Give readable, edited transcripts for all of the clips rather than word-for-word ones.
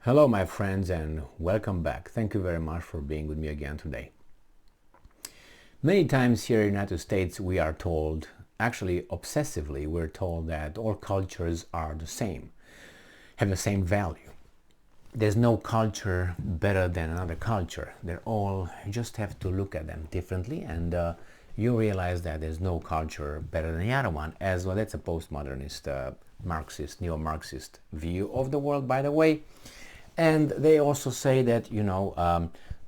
Hello my friends and welcome back. Thank you very much for being with me again today. Many times here in the United States we are told, actually obsessively we're told that all cultures are the same, have the same value. There's no culture better than another culture. They're all, you just have to look at them differently and you realize that there's no culture better than the other one as well. That's a postmodernist, Marxist, neo-Marxist view of the world, by the way. And they also say that,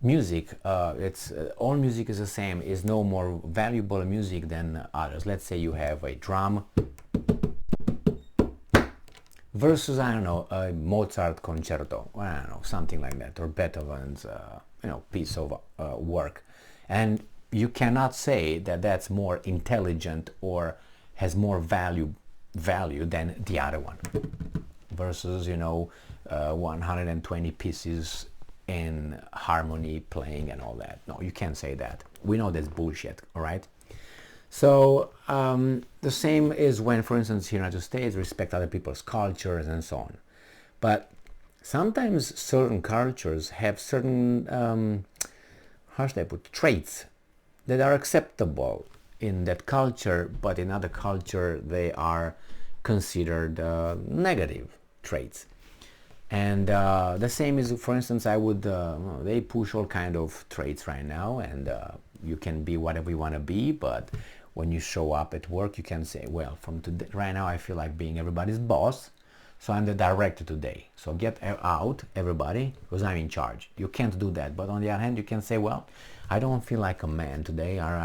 music, all music is the same, is no more valuable music than others. Let's say you have a drum versus, I don't know, a Mozart concerto, I don't know, something like that, or Beethoven's, piece of work. And you cannot say that that's more intelligent or has more value than the other one. Versus, 120 pieces in harmony playing and all that. No, you can't say that. We know that's bullshit, all right? So the same is when, for instance, here in the United States, respect other people's cultures and so on. But sometimes certain cultures have certain, how should I put, traits that are acceptable in that culture, but in other culture they are considered negative traits. And the same is, for instance, they push all kind of traits right now, and you can be whatever you want to be, but when you show up at work, you can say, well, from today, right now I feel like being everybody's boss, so I'm the director today. So get out, everybody, because I'm in charge. You can't do that, but on the other hand, you can say, well, I don't feel like a man today, or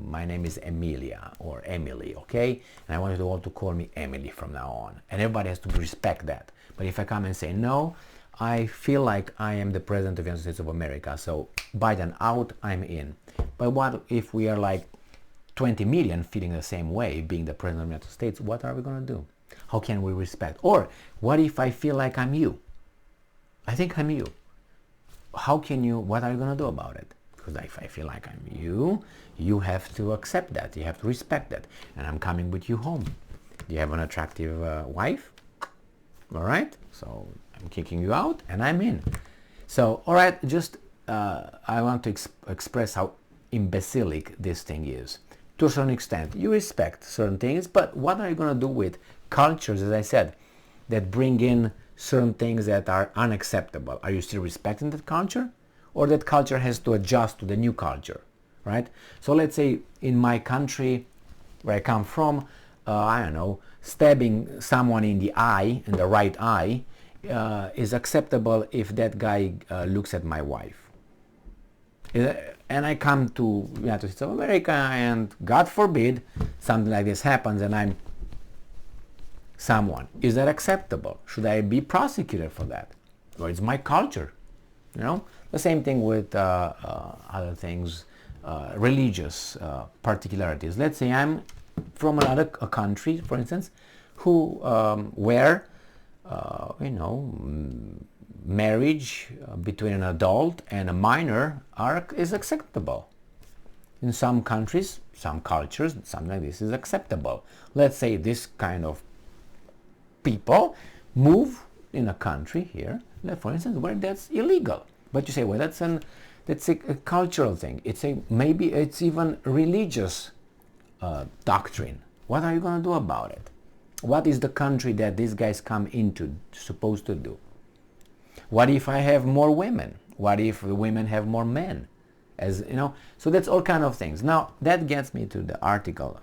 my name is Emilia, or Emily, okay? And I want you all to call me Emily from now on. And everybody has to respect that. But if I come and say, no, I feel like I am the President of the United States of America, so Biden out, I'm in. But what if we are like 20 million feeling the same way, being the President of the United States, what are we going to do? How can we respect? Or what if I feel like I'm you? I think I'm you. What are you going to do about it? Because if I feel like I'm you, you have to accept that. You have to respect that. And I'm coming with you home. You have an attractive wife? All right, so I'm kicking you out and I'm in. So, all right, just I want to express how imbecilic this thing is. To a certain extent, you respect certain things, but what are you going to do with cultures, as I said, that bring in certain things that are unacceptable? Are you still respecting that culture? Or that culture has to adjust to the new culture, right? So let's say in my country, where I come from, I don't know, stabbing someone in the eye, in the right eye, is acceptable if that guy looks at my wife. And I come to the United States of America and God forbid something like this happens and I'm someone. Is that acceptable? Should I be prosecuted for that? Or it's my culture, The same thing with other things, religious particularities. Let's say I'm from another country, for instance, where marriage between an adult and a minor is acceptable. In some countries, some cultures, something like this is acceptable. Let's say this kind of people move in a country here, for instance, where that's illegal. But you say, well, that's a cultural thing. Maybe it's even religious doctrine. What are you going to do about it? What is the country that these guys come into supposed to do? What if I have more women? What if the women have more men? So that's all kind of things. Now that gets me to the article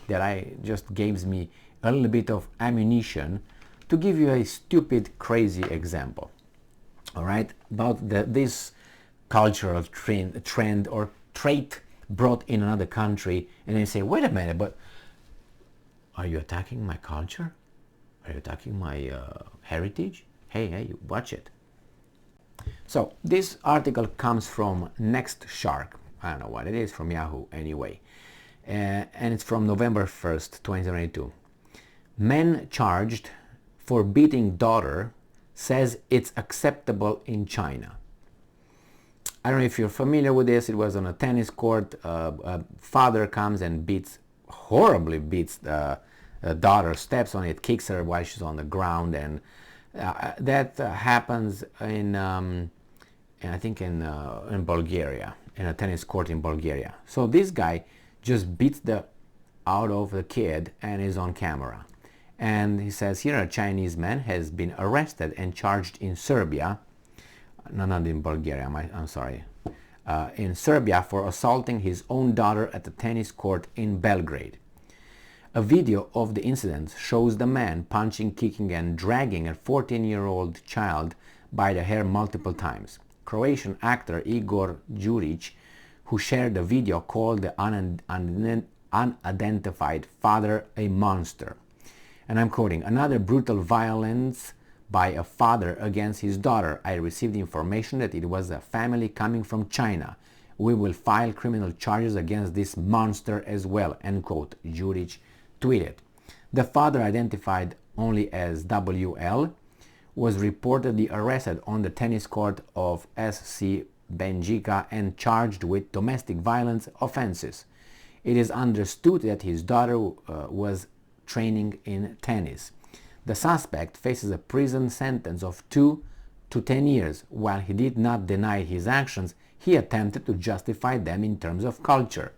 that just gives me a little bit of ammunition to give you a stupid, crazy example. All right, about this cultural trend or trait brought in another country, and then say, wait a minute, but are you attacking my culture? Are you attacking my heritage? Hey, watch it. So this article comes from Next Shark. I don't know what it is, from Yahoo anyway. And it's from November 1st, 2022. Men charged for beating daughter says it's acceptable in China. I don't know if you're familiar with this. It was on a tennis court. A father comes and horribly beats the daughter, steps on it, kicks her while she's on the ground, and That happens I think in Bulgaria, in a tennis court in Bulgaria. So this guy just beats the out of the kid and is on camera. And he says here a Chinese man has been arrested and charged in Serbia. No, not in Bulgaria, I'm sorry. In Serbia for assaulting his own daughter at the tennis court in Belgrade. A video of the incident shows the man punching, kicking and dragging a 14-year-old child by the hair multiple times. Croatian actor Igor Đurić, who shared the video, called the unidentified father a monster. And I'm quoting, "Another brutal violence by a father against his daughter. I received information that it was a family coming from China. We will file criminal charges against this monster as well," end quote, Đurić tweeted. The father, identified only as WL, was reportedly arrested on the tennis court of SC Benjica and charged with domestic violence offenses. It is understood that his daughter was training in tennis. The suspect faces a prison sentence of 2 to 10 years. While he did not deny his actions, he attempted to justify them in terms of culture,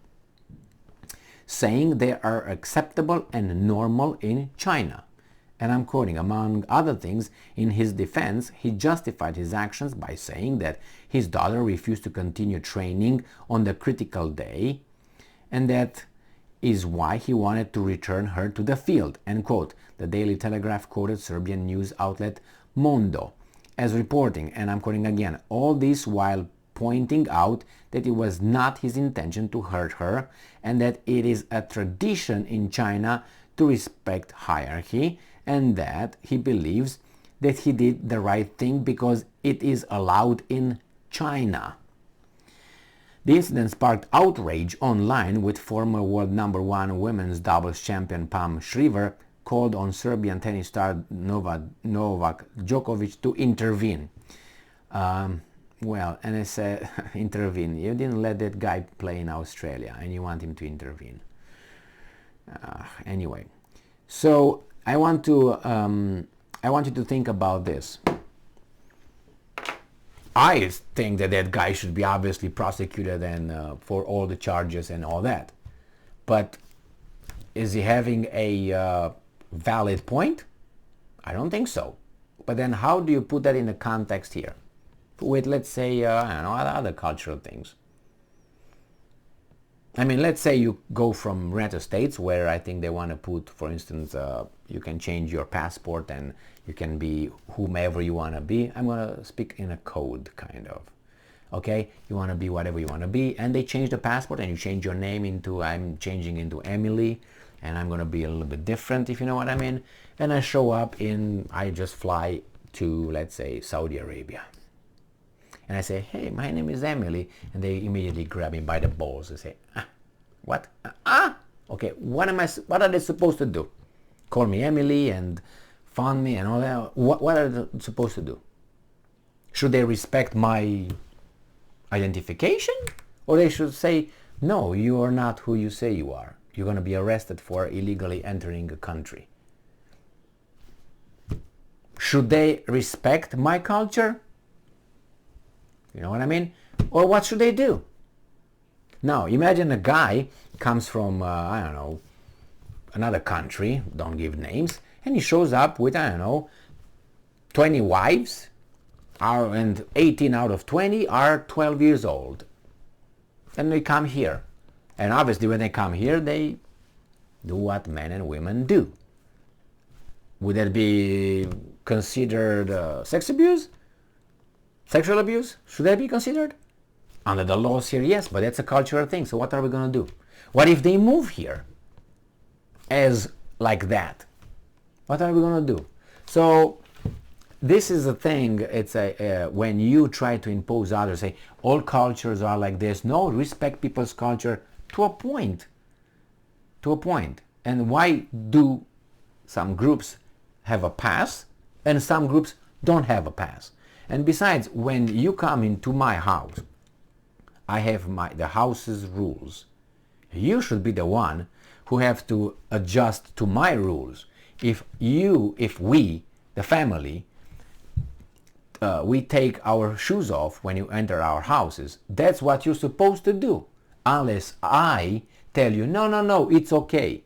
saying they are acceptable and normal in China. And I'm quoting, among other things, in his defense, he justified his actions by saying that his daughter refused to continue training on the critical day, and that is why he wanted to return her to the field, end quote. The Daily Telegraph quoted Serbian news outlet Mondo as reporting, and I'm quoting again, all this while pointing out that it was not his intention to hurt her and that it is a tradition in China to respect hierarchy, and that he believes that he did the right thing because it is allowed in China. The incident sparked outrage online, with former world #1 women's doubles champion Pam Shriver called on Serbian tennis star Novak Djokovic to intervene. Well, and I said, intervene. You didn't let that guy play in Australia and you want him to intervene. Anyway, so I want you to think about this. I think that that guy should be obviously prosecuted and for all the charges and all that. But is he having a valid point? I don't think so. But then how do you put that in the context here? With, let's say, I don't know, other cultural things. I mean, let's say you go from United States, where I think they want to put, for instance, you can change your passport and you can be whomever you want to be. I'm going to speak in a code, kind of. Okay? You want to be whatever you want to be. And they change the passport and you change your name into, I'm changing into Emily. And I'm going to be a little bit different, if you know what I mean. And I show up I just fly to, let's say, Saudi Arabia. And I say, hey, my name is Emily. And they immediately grab me by the balls and say, what? Okay, what are they supposed to do? Call me Emily and fund me and all that? What are they supposed to do? Should they respect my identification? Or they should say, no, you are not who you say you are. You're going to be arrested for illegally entering a country. Should they respect my culture? You know what I mean? Or what should they do? Now, imagine a guy comes from, I don't know, another country, don't give names, and he shows up with, I don't know, 20 wives, and 18 out of 20 are 12 years old. And they come here. And obviously when they come here, they do what men and women do. Would that be considered sex abuse? Sexual abuse? Should that be considered? Under the laws here, yes, but that's a cultural thing. So what are we going to do? What if they move here as like that? What are we going to do? So this is the thing. It's when you try to impose others, say all cultures are like this. No, respect people's culture to a point. To a point. And why do some groups have a pass and some groups don't have a pass? And besides, when you come into my house, I have the house's rules. You should be the one who have to adjust to my rules. If we, the family, we take our shoes off when you enter our houses. That's what you're supposed to do, unless I tell you, no, no, no, it's okay.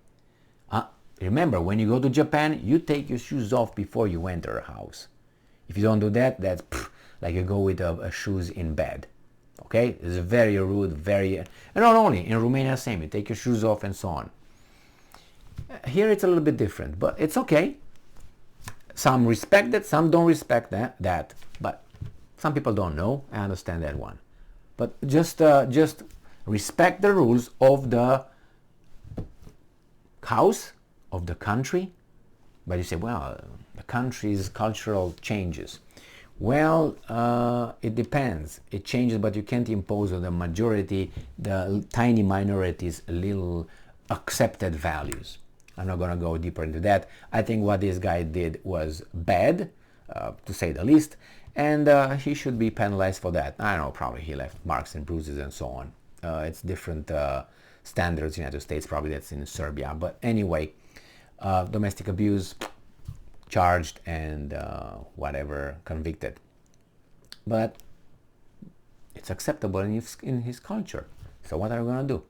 Remember, when you go to Japan, you take your shoes off before you enter a house. If you don't do that, that's like you go with shoes in bed. Okay, it's very rude, very, and not only in Romania, same. You take your shoes off and so on. Here it's a little bit different, but it's okay. Some respect it, some don't respect that, but some people don't know. I understand that one. But just respect the rules of the house, of the country. But you say, well, the country's cultural changes. Well, it depends. It changes, but you can't impose on the majority, the tiny minorities, little accepted values. I'm not going to go deeper into that. I think what this guy did was bad, to say the least, and he should be penalized for that. I don't know, probably he left marks and bruises and so on. It's different standards in the United States, probably that's in Serbia. But anyway, domestic abuse, charged and whatever, convicted. But it's acceptable in his culture. So what are we going to do?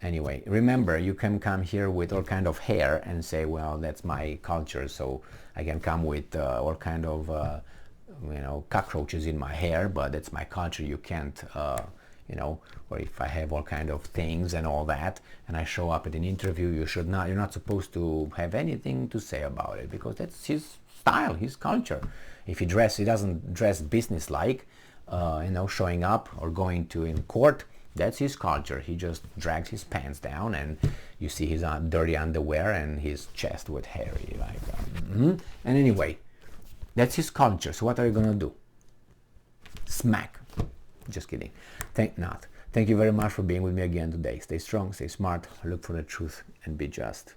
Anyway, remember, you can come here with all kind of hair and say, well, that's my culture, so I can come with all kind of cockroaches in my hair, but that's my culture. You can't or if I have all kind of things and all that, and I show up at an interview, you're not supposed to have anything to say about it, because that's his style, his culture. If he doesn't dress business-like, showing up or going to in court, that's his culture. He just drags his pants down, and you see his dirty underwear and his chest with hairy, And anyway, that's his culture. So what are you gonna do? Smack. Just kidding. Think not. Thank you very much for being with me again today. Stay strong, stay smart, look for the truth, and be just.